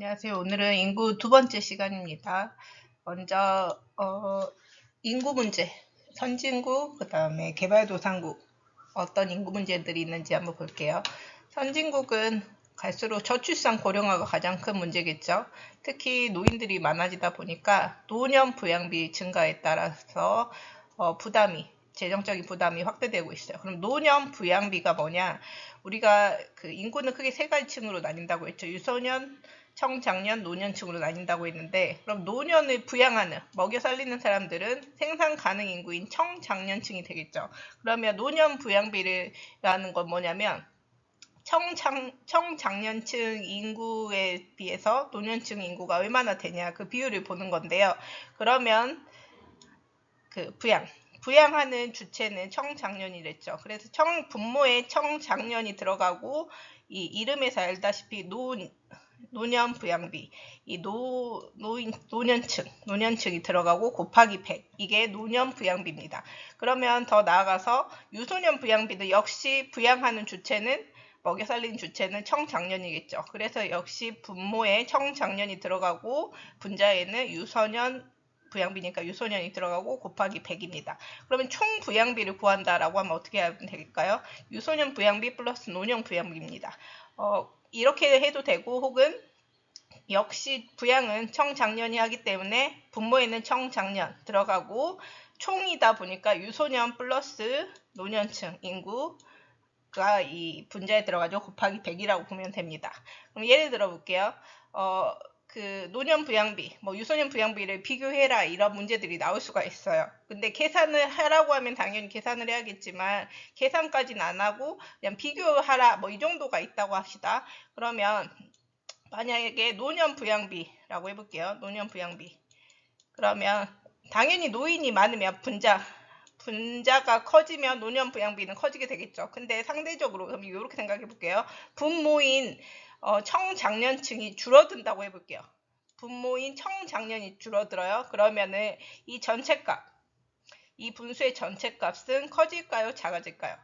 안녕하세요. 오늘은 인구 두 번째 시간입니다. 먼저 인구 문제, 선진국, 그 다음에 개발도상국 어떤 인구 문제들이 있는지 한번 볼게요. 선진국은 갈수록 저출산 고령화가 가장 큰 문제겠죠. 특히 노인들이 많아지다 보니까 노년 부양비 증가에 따라서 재정적인 부담이 확대되고 있어요. 그럼 노년 부양비가 뭐냐? 우리가 그 인구는 크게 세 가지 층으로 나뉜다고 했죠. 유소년, 청장년, 노년층으로 나뉜다고 했는데, 그럼 노년을 부양하는, 먹여 살리는 사람들은 생산 가능 인구인 청장년층이 되겠죠. 그러면 노년 부양비라는 건 뭐냐면 청장년층 인구에 비해서 노년층 인구가 얼마나 되냐 그 비율을 보는 건데요. 그러면 그 부양하는 주체는 청장년이랬죠. 그래서 부모의 청장년이 들어가고 이 이름에서 알다시피 노년 부양비, 이 노년층이 들어가고 곱하기 100, 이게 노년 부양비입니다. 그러면 더 나아가서 유소년 부양비도 역시 부양하는 주체는 먹여 살리는 주체는 청장년이겠죠. 그래서 역시 부모의 청장년이 들어가고 분자에는 유소년 부양비니까 유소년이 들어가고 곱하기 100입니다. 그러면 총 부양비를 구한다라고 하면 어떻게 하면 될까요? 유소년 부양비 플러스 노년 부양비입니다. 이렇게 해도 되고, 혹은 역시 부양은 청장년이 하기 때문에 분모에는 청장년 들어가고 총이다 보니까 유소년 플러스 노년층 인구가 이 분자에 들어가죠. 곱하기 100이라고 보면 됩니다. 그럼 예를 들어 볼게요. 그 노년 부양비, 유소년 부양비를 비교해라 이런 문제들이 나올 수가 있어요. 근데 계산을 하라고 하면 당연히 계산을 해야겠지만 계산까지는 안 하고 그냥 비교하라 이 정도가 있다고 합시다. 그러면 만약에 노년 부양비라고 해볼게요. 노년 부양비. 그러면 당연히 노인이 많으면 분자가 커지면 노년 부양비는 커지게 되겠죠. 근데 상대적으로 그럼 이렇게 생각해 볼게요. 분모인 청장년층이 줄어든다고 해볼게요. 분모인 청장년이 줄어들어요. 그러면은 이 전체값, 이 분수의 전체값은 커질까요? 작아질까요?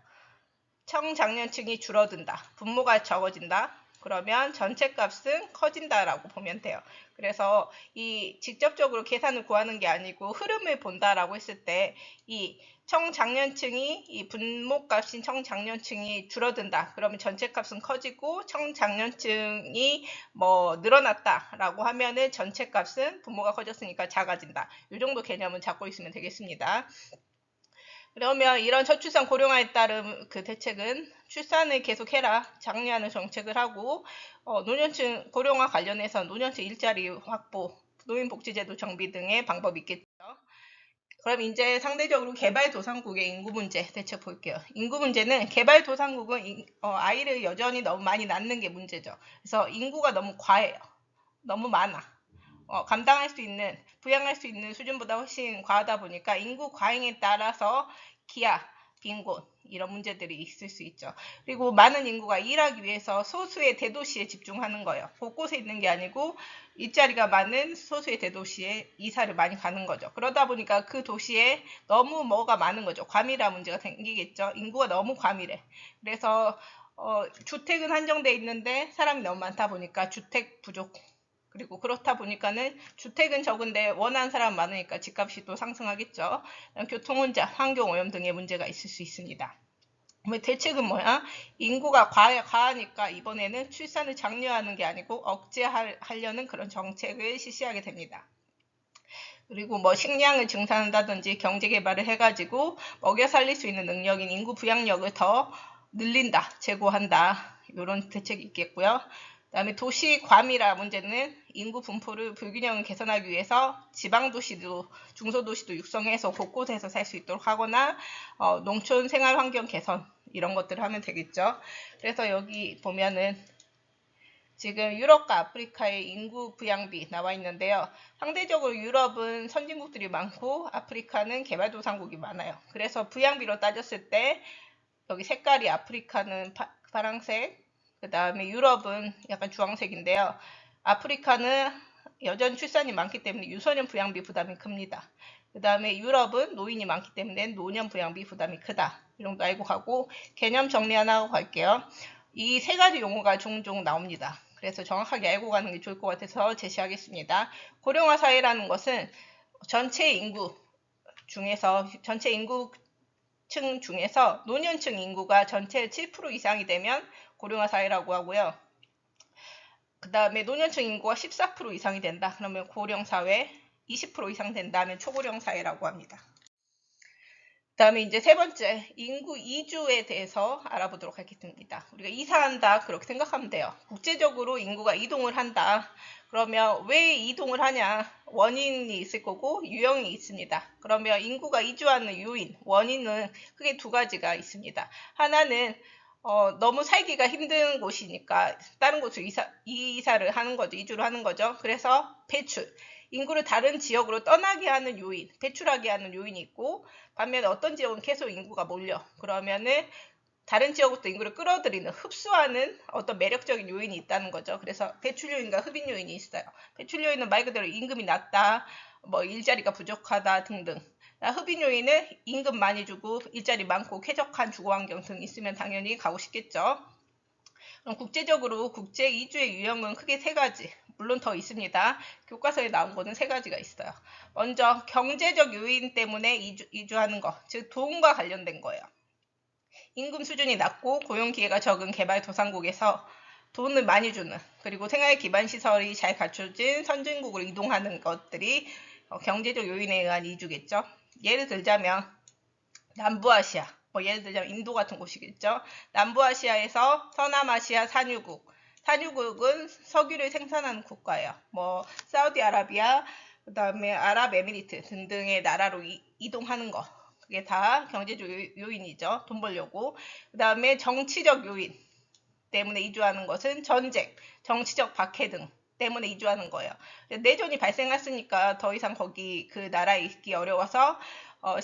청장년층이 줄어든다. 분모가 적어진다. 그러면 전체값은 커진다라고 보면 돼요. 그래서 이 직접적으로 계산을 구하는 게 아니고 흐름을 본다라고 했을 때 이 청장년층이 이 분모값인 청장년층이 줄어든다. 그러면 전체값은 커지고 청장년층이 늘어났다라고 하면은 전체값은 분모가 커졌으니까 작아진다. 이 정도 개념은 잡고 있으면 되겠습니다. 그러면 이런 저출산 고령화에 따른 그 대책은 출산을 계속해라 장려하는 정책을 하고 노년층 고령화 관련해서 노년층 일자리 확보, 노인복지제도 정비 등의 방법이 있겠죠. 그럼 이제 상대적으로 개발도상국의 인구 문제 대책 볼게요. 인구 문제는 개발도상국은 아이를 여전히 너무 많이 낳는 게 문제죠. 그래서 인구가 너무 과해요. 너무 많아. 감당할 수 있는, 부양할 수 있는 수준보다 훨씬 과하다 보니까 인구 과잉에 따라서 기아, 빈곤 이런 문제들이 있을 수 있죠. 그리고 많은 인구가 일하기 위해서 소수의 대도시에 집중하는 거예요. 곳곳에 있는 게 아니고 일자리가 많은 소수의 대도시에 이사를 많이 가는 거죠. 그러다 보니까 그 도시에 너무 뭐가 많은 거죠. 과밀화 문제가 생기겠죠. 인구가 너무 과밀해. 그래서 주택은 한정돼 있는데 사람이 너무 많다 보니까 주택 부족, 그리고 그렇다 보니까는 주택은 적은데 원하는 사람 많으니까 집값이 또 상승하겠죠. 교통혼잡, 환경오염 등의 문제가 있을 수 있습니다. 대책은 뭐야? 인구가 과하니까 이번에는 출산을 장려하는 게 아니고 억제하려는 그런 정책을 실시하게 됩니다. 그리고 식량을 증산한다든지 경제개발을 해가지고 먹여 살릴 수 있는 능력인 인구 부양력을 더 늘린다, 제고한다. 이런 대책이 있겠고요. 그 다음에 도시 과밀화 문제는 인구 분포를 불균형을 개선하기 위해서 지방도시도 중소도시도 육성해서 곳곳에서 살 수 있도록 하거나 농촌 생활환경 개선 이런 것들을 하면 되겠죠. 그래서 여기 보면은 지금 유럽과 아프리카의 인구 부양비 나와 있는데요. 상대적으로 유럽은 선진국들이 많고 아프리카는 개발도상국이 많아요. 그래서 부양비로 따졌을 때 여기 색깔이 아프리카는 파란색, 그 다음에 유럽은 약간 주황색인데요. 아프리카는 여전 출산이 많기 때문에 유소년 부양비 부담이 큽니다. 그 다음에 유럽은 노인이 많기 때문에 노년 부양비 부담이 크다. 이 정도 알고 가고 개념 정리 하나 하고 갈게요. 이 세 가지 용어가 종종 나옵니다. 그래서 정확하게 알고 가는 게 좋을 것 같아서 제시하겠습니다. 고령화 사회라는 것은 전체 인구층 중에서 노년층 인구가 전체의 7% 이상이 되면 고령화 사회라고 하고요. 그 다음에 노년층 인구가 14% 이상이 된다. 그러면 고령 사회, 20% 이상 된다면 초고령 사회라고 합니다. 그 다음에 이제 세 번째, 인구 이주에 대해서 알아보도록 하겠습니다. 우리가 이사한다, 그렇게 생각하면 돼요. 국제적으로 인구가 이동을 한다. 그러면 왜 이동을 하냐? 원인이 있을 거고 유형이 있습니다. 그러면 인구가 이주하는 요인, 원인은 크게 두 가지가 있습니다. 하나는 너무 살기가 힘든 곳이니까 다른 곳으로 이사를 하는 거죠. 이주를 하는 거죠. 그래서 배출. 인구를 다른 지역으로 떠나게 하는 요인, 배출하게 하는 요인이 있고, 반면에 어떤 지역은 계속 인구가 몰려. 그러면은 다른 지역부터 인구를 끌어들이는, 흡수하는 어떤 매력적인 요인이 있다는 거죠. 그래서 배출 요인과 흡인 요인이 있어요. 배출 요인은 말 그대로 임금이 낮다, 뭐 일자리가 부족하다 등등. 흡인 요인은 임금 많이 주고 일자리 많고 쾌적한 주거환경 등 있으면 당연히 가고 싶겠죠. 그럼 국제적으로 국제 이주의 유형은 크게 세 가지. 물론 더 있습니다. 교과서에 나온 거는 세 가지가 있어요. 먼저 경제적 요인 때문에 이주하는 것, 즉 돈과 관련된 거예요. 임금 수준이 낮고 고용 기회가 적은 개발도상국에서 돈을 많이 주는, 그리고 생활 기반 시설이 잘 갖춰진 선진국으로 이동하는 것들이 경제적 요인에 의한 이주겠죠. 예를 들자면 남부아시아, 예를 들자면 인도 같은 곳이겠죠. 남부아시아에서 서남아시아 산유국은 석유를 생산하는 국가예요. 사우디아라비아, 그 다음에 아랍에미리트 등등의 나라로 이동하는 거. 그게 다 경제적 요인이죠. 돈 벌려고. 그 다음에 정치적 요인 때문에 이주하는 것은 전쟁, 정치적 박해 등 때문에 이주하는 거예요. 내전이 발생했으니까 더 이상 거기 그 나라에 있기 어려워서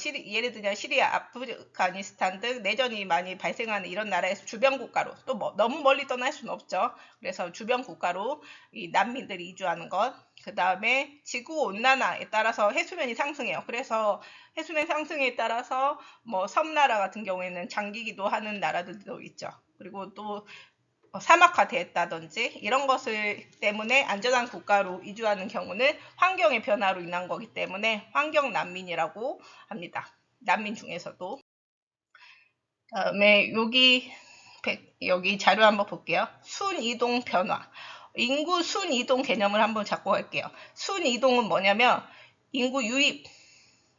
예를 들면 시리아, 아프가니스탄 등 내전이 많이 발생하는 이런 나라에서 주변 국가로, 또 너무 멀리 떠날 수는 없죠. 그래서 주변 국가로 이 난민들이 이주하는 것. 그 다음에 지구 온난화에 따라서 해수면이 상승해요. 그래서 해수면 상승에 따라서 섬나라 같은 경우에는 잠기기도 하는 나라들도 있죠. 그리고 또 사막화됐다든지 이런 것을 때문에 안전한 국가로 이주하는 경우는 환경의 변화로 인한 거기 때문에 환경 난민이라고 합니다. 난민 중에서도. 다음에 여기 자료 한번 볼게요. 순이동 변화. 인구 순이동 개념을 한번 잡고 갈게요. 순이동은 뭐냐면 인구 유입,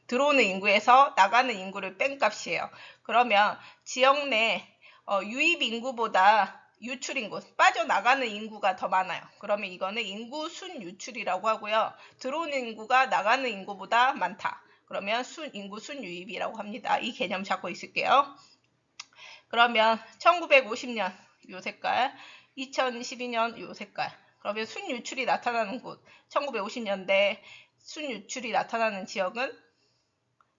들어오는 인구에서 나가는 인구를 뺀 값이에요. 그러면 지역 내 유입 인구보다 유출 인구, 빠져나가는 인구가 더 많아요. 그러면 이거는 인구 순유출이라고 하고요. 들어오는 인구가 나가는 인구보다 많다. 그러면 인구 순유입이라고 합니다. 이 개념 잡고 있을게요. 그러면 1950년 요 색깔, 2012년 요 색깔. 그러면 순유출이 나타나는 곳, 1950년대 순유출이 나타나는 지역은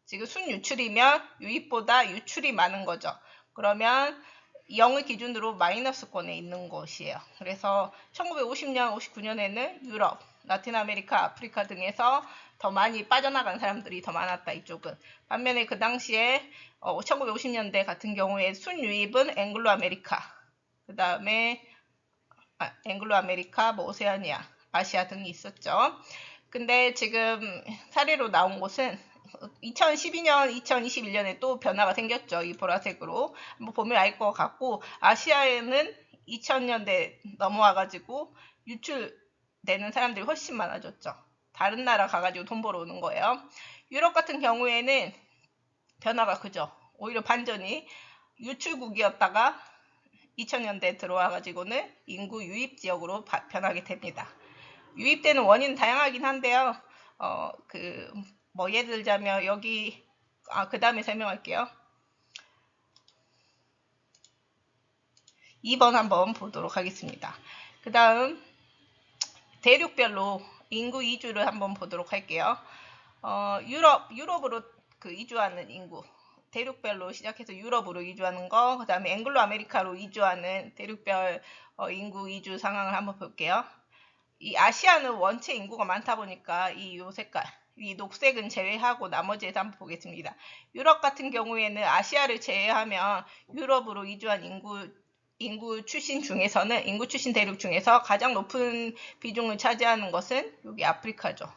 지금 순유출이면 유입보다 유출이 많은 거죠. 그러면 0을 기준으로 마이너스권에 있는 것이에요. 그래서 1950년, 59년에는 유럽, 라틴 아메리카, 아프리카 등에서 더 많이 빠져나간 사람들이 더 많았다, 이쪽은. 반면에 그 당시에 1950년대 같은 경우에 순유입은 앵글로 아메리카, 그 다음에 앵글로 아메리카, 오세아니아, 아시아 등이 있었죠. 근데 지금 사례로 나온 곳은 2012년, 2021년에 또 변화가 생겼죠. 이 보라색으로. 한번 보면 알 것 같고, 아시아에는 2000년대 넘어와가지고 유출되는 사람들이 훨씬 많아졌죠. 다른 나라 가가지고 돈 벌어 오는 거예요. 유럽 같은 경우에는 변화가 크죠. 오히려 반전이 유출국이었다가 2000년대 들어와가지고는 인구 유입 지역으로 변하게 됩니다. 유입되는 원인은 다양하긴 한데요. 예를 들자면 여기 그 다음에 설명할게요. 2번 한번 보도록 하겠습니다. 그 다음 대륙별로 인구 이주를 한번 보도록 할게요. 유럽으로 이주하는 인구, 대륙별로 시작해서 유럽으로 이주하는 거, 그 다음에 앵글로 아메리카로 이주하는 대륙별 인구 이주 상황을 한번 볼게요. 이 아시아는 원체 인구가 많다 보니까 요 색깔, 이 녹색은 제외하고 나머지에서 한번 보겠습니다. 유럽 같은 경우에는 아시아를 제외하면 유럽으로 이주한 인구 인구 출신 대륙 중에서 가장 높은 비중을 차지하는 것은 여기 아프리카죠.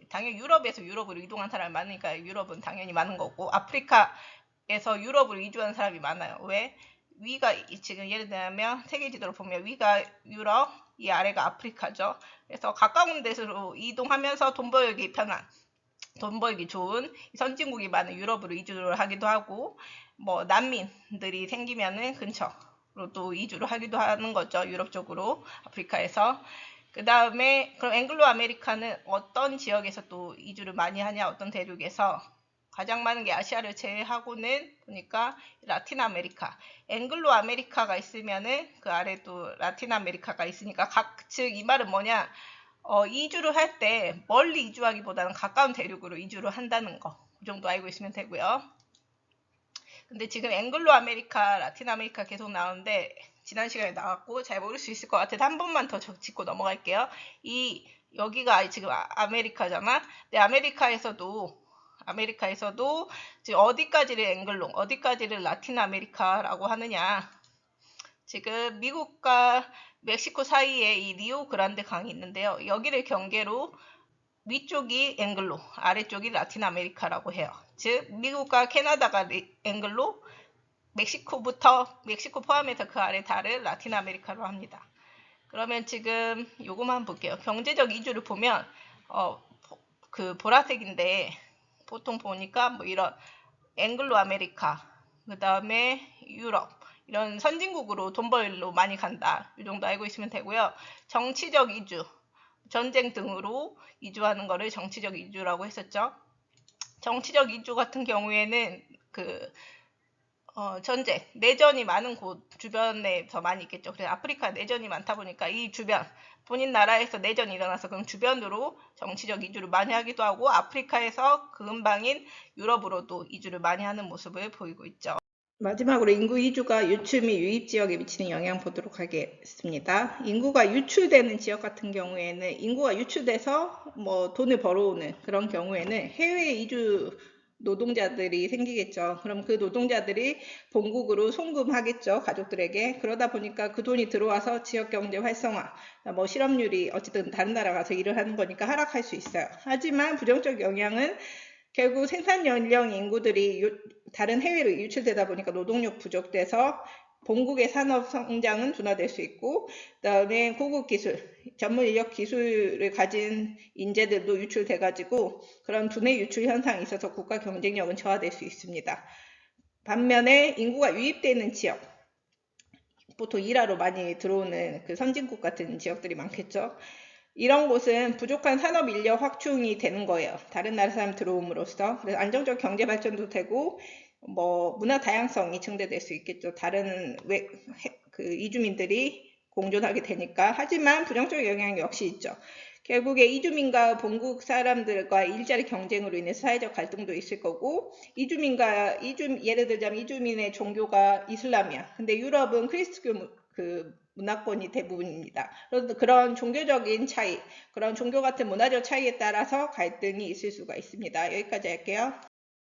당연히 유럽에서 유럽으로 이동한 사람이 많으니까 유럽은 당연히 많은 거고, 아프리카에서 유럽으로 이주한 사람이 많아요. 왜? 위가 지금 예를 들면 세계 지도를 보면 위가 유럽, 이 아래가 아프리카죠. 그래서 가까운 데로 이동하면서 돈 벌기 좋은 선진국이 많은 유럽으로 이주를 하기도 하고, 뭐 난민들이 생기면은 근처로 또 이주를 하기도 하는 거죠. 유럽 쪽으로, 아프리카에서. 그 다음에 그럼 앵글로 아메리카는 어떤 지역에서 또 이주를 많이 하냐, 어떤 대륙에서? 가장 많은 게 아시아를 제외하고는 보니까 라틴 아메리카, 앵글로 아메리카가 있으면은 그 아래 또 라틴 아메리카가 있으니까 즉 이 말은 뭐냐? 이주를 할 때 멀리 이주하기보다는 가까운 대륙으로 이주를 한다는 거. 그 정도 알고 있으면 되고요. 근데 지금 앵글로 아메리카, 라틴 아메리카 계속 나오는데 지난 시간에 나왔고 잘 모를 수 있을 것 같아서 한 번만 더 짚고 넘어갈게요. 여기가 지금 아메리카잖아. 근데 아메리카에서도 지금 어디까지를 앵글로, 어디까지를 라틴 아메리카라고 하느냐. 지금 미국과 멕시코 사이에 이 리오 그란데 강이 있는데요. 여기를 경계로 위쪽이 앵글로, 아래쪽이 라틴 아메리카라고 해요. 즉 미국과 캐나다가 앵글로, 멕시코 포함해서 그 아래 달을 라틴 아메리카로 합니다. 그러면 지금 요거만 볼게요. 경제적 이주를 보면 그 보라색인데 보통 보니까 뭐 이런 앵글로 아메리카, 그 다음에 유럽, 이런 선진국으로 돈 벌러 많이 간다. 이 정도 알고 있으면 되고요. 정치적 이주, 전쟁 등으로 이주하는 거를 정치적 이주라고 했었죠. 정치적 이주 같은 경우에는 전쟁, 내전이 많은 곳 주변에 더 많이 있겠죠. 그래서 아프리카 내전이 많다 보니까 이 주변, 본인 나라에서 내전이 일어나서 그럼 주변으로 정치적 이주를 많이 하기도 하고, 아프리카에서 근방인 유럽으로도 이주를 많이 하는 모습을 보이고 있죠. 마지막으로 인구 이주가 유출 및 유입 지역에 미치는 영향 보도록 하겠습니다. 인구가 유출되는 지역 같은 경우에는 인구가 유출돼서 뭐 돈을 벌어오는 그런 경우에는 해외 이주 노동자들이 생기겠죠. 그럼 그 노동자들이 본국으로 송금하겠죠. 가족들에게. 그러다 보니까 그 돈이 들어와서 지역경제 활성화, 뭐 실업률이 어쨌든 다른 나라 가서 일을 하는 거니까 하락할 수 있어요. 하지만 부정적 영향은 결국 생산 연령 인구들이 다른 해외로 유출되다 보니까 노동력 부족돼서 본국의 산업 성장은 둔화될 수 있고, 그다음에 고급 기술, 전문 인력 기술을 가진 인재들도 유출돼가지고 그런 두뇌 유출 현상이 있어서 국가 경쟁력은 저하될 수 있습니다. 반면에 인구가 유입되는 지역, 보통 일하러 많이 들어오는 그 선진국 같은 지역들이 많겠죠. 이런 곳은 부족한 산업 인력 확충이 되는 거예요. 다른 나라 사람 들어옴으로써. 그래서 안정적 경제 발전도 되고, 뭐 문화 다양성이 증대될 수 있겠죠. 다른 이주민들이 공존하게 되니까. 하지만 부정적 영향 역시 있죠. 결국에 이주민과 본국 사람들과 일자리 경쟁으로 인해 사회적 갈등도 있을 거고, 예를 들자면 이주민의 종교가 이슬람이야. 근데 유럽은 크리스트교 문화권이 대부분입니다. 그런 종교적인 차이, 그런 종교 같은 문화적 차이에 따라서 갈등이 있을 수가 있습니다. 여기까지 할게요.